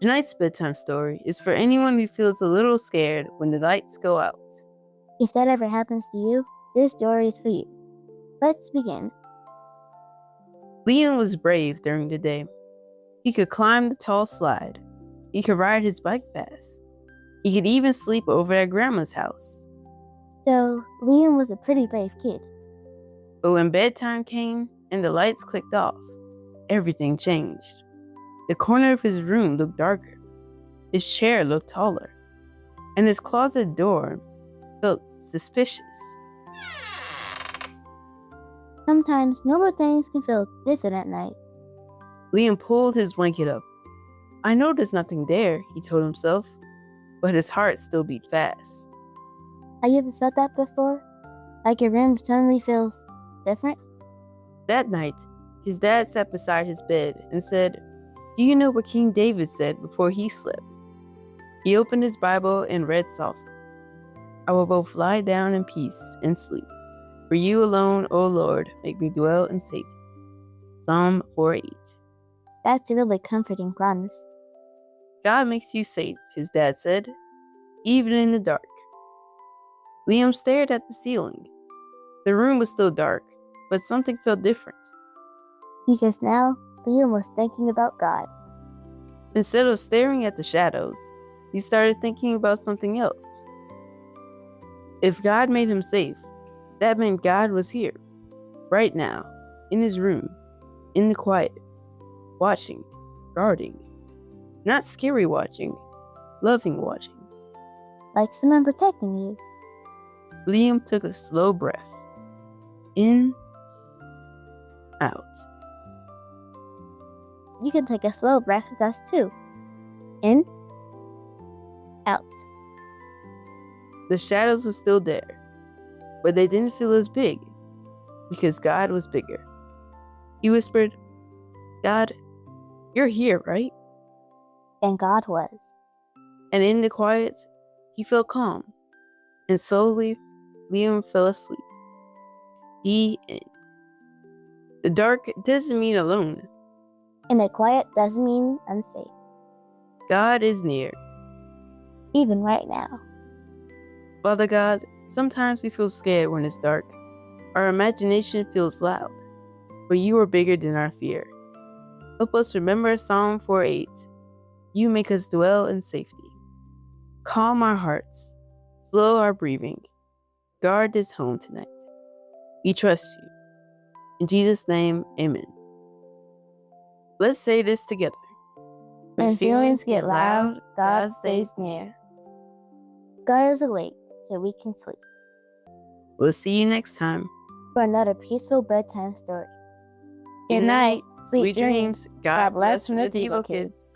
Tonight's bedtime story is for anyone who feels a little scared when the lights go out. If that ever happens to you, this story is for you. Let's begin. Liam was brave during the day. He could climb the tall slide. He could ride his bike fast. He could even sleep over at Grandma's house. So, Liam was a pretty brave kid. But when bedtime came and the lights clicked off, everything changed. The corner of his room looked darker. His chair looked taller. And his closet door felt suspicious. Sometimes normal things can feel different at night. Liam pulled his blanket up. I know there's nothing there, he told himself, but his heart still beat fast. Have you ever felt that before? Like your room suddenly feels different? That night, his dad sat beside his bed and said, "Do you know what King David said before he slept?" He opened his Bible and read softly, "I will both lie down in peace and sleep. For you alone, O Lord, make me dwell in safety." Psalm 4:8. That's a really comforting promise. God makes you safe, his dad said, even in the dark. Liam stared at the ceiling. The room was still dark, but something felt different. Because now, Liam was thinking about God. Instead of staring at the shadows, he started thinking about something else. If God made him safe, that meant God was here, right now, in his room, in the quiet, watching, guarding. Not scary watching, loving watching. Like someone protecting you. Liam took a slow breath. In, out. You can take a slow breath with us too. In, out. The shadows were still there, but they didn't feel as big, because God was bigger. He whispered, "God, you're here, right?" And God was. And in the quiet, he felt calm, and slowly, Liam fell asleep. The end. The dark doesn't mean alone. And the quiet doesn't mean unsafe. God is near. Even right now. Father God, sometimes we feel scared when it's dark. Our imagination feels loud, but you are bigger than our fear. Help us remember Psalm 4:8. You make us dwell in safety. Calm our hearts. Slow our breathing. Guard this home tonight. We trust you. In Jesus' name, amen. Let's say this together. When feelings get loud, God stays near. God is awake so we can sleep. We'll see you next time For another peaceful bedtime story. Good night. Sweet dreams. God bless from the Devo kids.